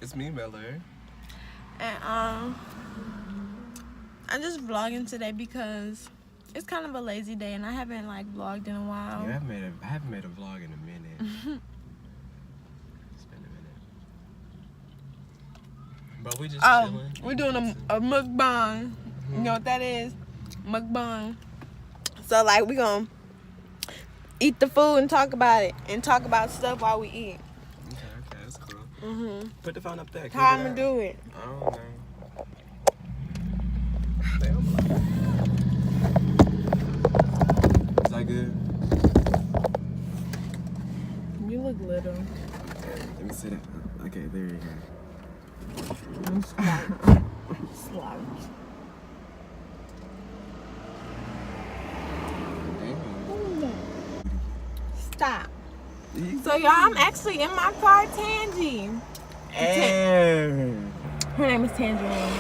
It's me, Miller. And I'm just vlogging today because it's kind of a lazy day and I haven't like vlogged in a while. Yeah, I haven't made a vlog in a minute. It's been a minute. But we just chilling. We're doing a mukbang. You know what that is? Mukbang. So like we gonna eat the food and talk about it and talk about stuff while we eat. Okay, that's cool. Put the phone up there. How I'm gonna do it? I don't know. Damn. Is that good? You look little. Let me sit down. Okay, there you go. Slouch. Stop. So y'all, I'm actually in my car, Tangy. Her name is Tangerine.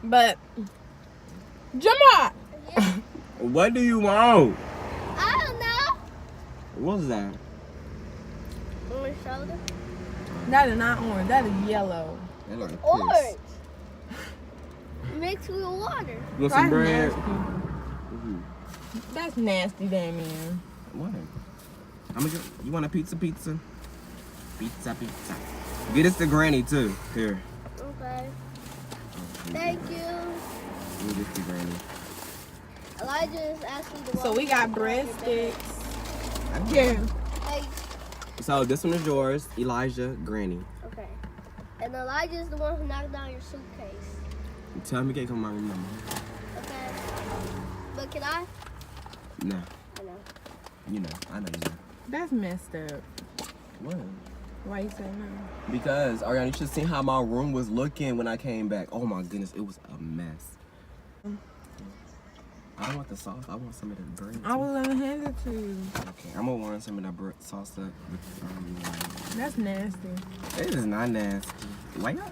But Jamar, What do you want? I don't know. What's that? Orange soda. that is not orange. That is yellow. That look like piss. Orange. Mixed with water. You want some That's bread? nasty. That's nasty, Damien. What? You want a pizza? Pizza. Get us the granny too. Here. Okay. Thank you. Let me get the granny. Elijah is asking the So we got breadsticks. Here. Hey. So this one is yours, Elijah, granny. Okay. And Elijah is the one who knocked down your suitcase. Tell me, can't come on, remember. Okay. But can I? No. I know. You know, I know you know. That's messed up. What? Why you say no? Because, Ariana, you should see how my room was looking when I came back. Oh my goodness, it was a mess. I don't want the sauce. I want some of the bread. I was gonna hand it to you. Okay, I'm gonna warm some of that bread sauce up with That's nasty. It is not nasty. Why y'all?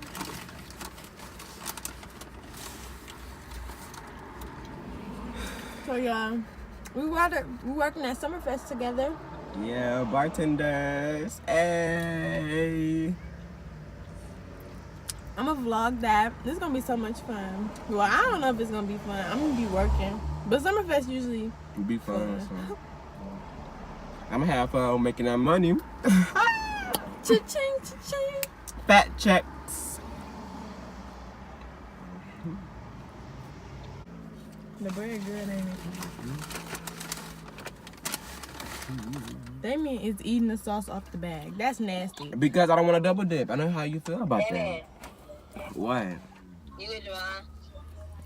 So yeah, we working at Summerfest together. Yeah, bartenders. Hey. I'm gonna vlog that. This is gonna be so much fun. Well, I don't know if it's gonna be fun. I'm gonna be working, but Summerfest usually It'll be fun. So. I'm gonna have fun making that money. cha-ching, cha-ching. Fat checks. The bread good, ain't it? Damien is eating the sauce off the bag. That's nasty. Because I don't want to double dip. I know how you feel about that. What? You with Devon?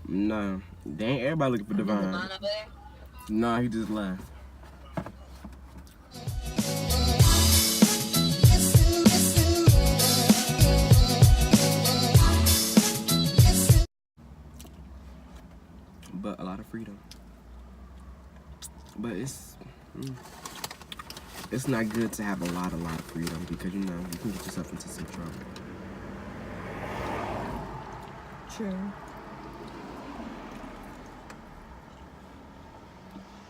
No. They ain't everybody looking for Devon. Devon up there? No, he just left. But a lot of freedom. But it's not good to have a lot of freedom because you know you can get yourself into some trouble. True.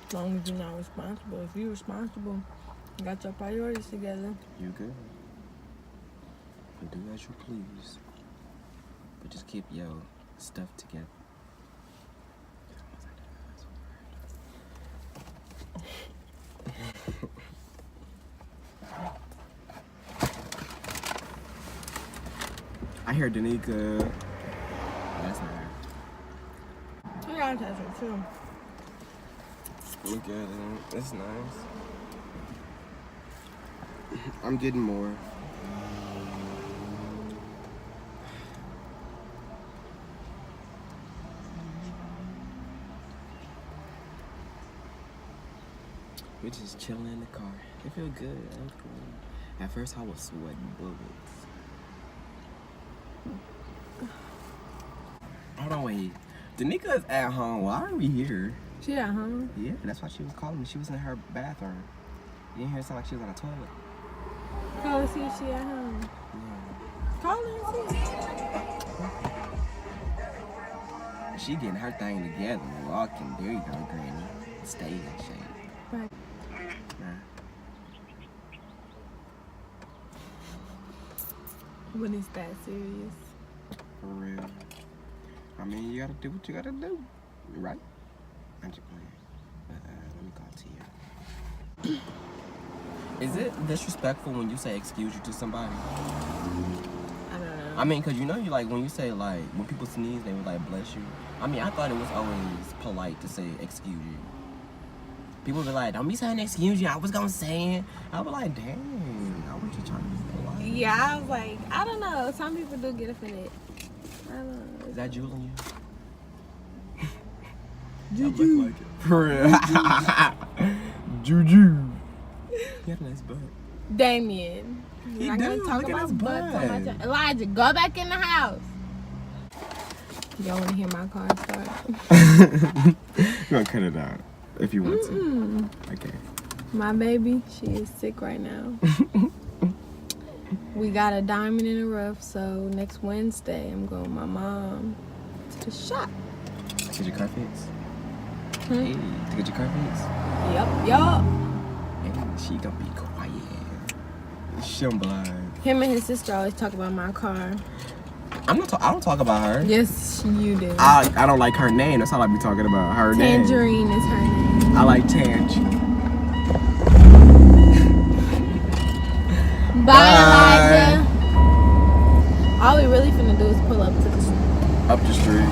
As long as you're not responsible. If you're responsible, you got your priorities together. You good. You do as you please. But just keep your stuff together. I hear Danica. That's not her. I gotta taste it too. Look at it. It's nice. I'm getting more. We're just chilling in the car. It feel good. I'm cool. At first, I was sweating bullets. Hold on, wait. Danica's at home. Why are we here? She at home? Yeah, that's why she was calling me. She was in her bathroom. You didn't hear it sound like she was on the toilet. Call and see if she at home. Yeah. Call her and see. She getting her thing together. Walking. There you go, Granny. Stay in shape. Right. When it's that serious. For real. I mean, you gotta do what you gotta do, right? I'm just playing. Let me call Tia. Is it disrespectful when you say excuse you to somebody? I don't know. I mean, cause you know, you like when you say like when people sneeze, they would like bless you. I mean, I thought it was always polite to say excuse you. People be like, don't be saying excuse you. I was gonna say it. I was like, dang, I was just trying to be polite. Yeah, I was like, I don't know. Some people do get offended. I don't know. Is that Julian? Juju. Like it. For real. Juju. He had a nice butt. Damien. He We're not gonna do. talk Look at about his butts butt. on my channel. Elijah, go back in the house. Y'all wanna hear my car start? You're gonna cut it out if you want to. Okay. My baby, she is sick right now. We got a diamond in the rough, so next Wednesday I'm going with my mom to the shop. Get your car fixed? Hmm? Hey, to get your car fixed? Yup. Hey, she gonna be quiet. She don't blind. Him and his sister always talk about my car. I don't talk about her. Yes, you do. I don't like her name. That's all I be talking about. Her name. Tangerine is her name. I like Tange. Bye, Elijah. All we really finna do is pull up to the Up the street.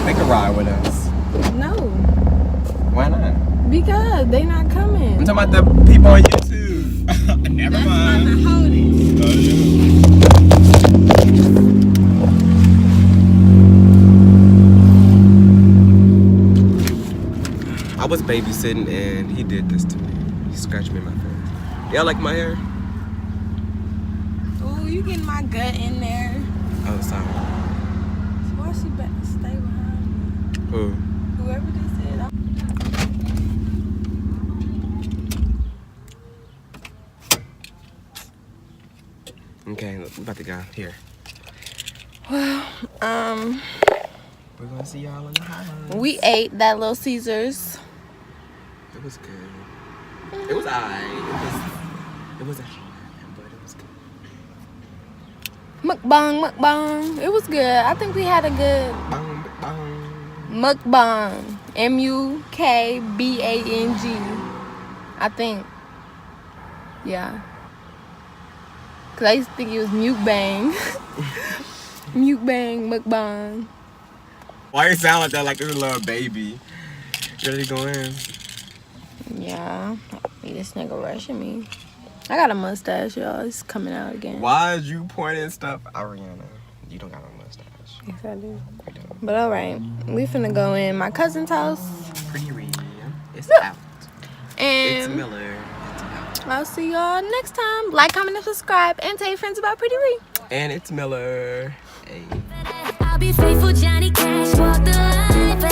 They can ride with us. No, Why not? because they not coming. I'm talking about the people on YouTube. Never That's mind. not hold it. I was babysitting and he did this to me. He scratched me in my face. Y'all like my hair? Ooh, you getting my gut in there. Oh, sorry. Why she better stay behind me? Who? Whoever this is. Okay, look, we about to go. Here. Well, We're gonna see y'all in the house. we ate that Little Caesars. It was good. It was alright. It wasn't hard, but it was good. Mukbang. It was good. I think we had a good Bang, bang. mukbang. Mukbang. I think. Yeah. Cause I used to think it was mukbang. Mukbang. Why you sound like that like this little baby? Ready to go in? Yeah. This nigga rushing me. I got a mustache, y'all. It's coming out again. Why is you pointing stuff? Ariana, you don't got no mustache. Yes, I do. You don't. But alright. We finna go in my cousin's house. PrettiRee. It's out. It's And Miller. It's out. I'll see y'all next time. Like, comment, and subscribe. And tell your friends about PrettiRee. And it's Miller. Hey. I'll be faithful, Johnny Cash, walk the line, but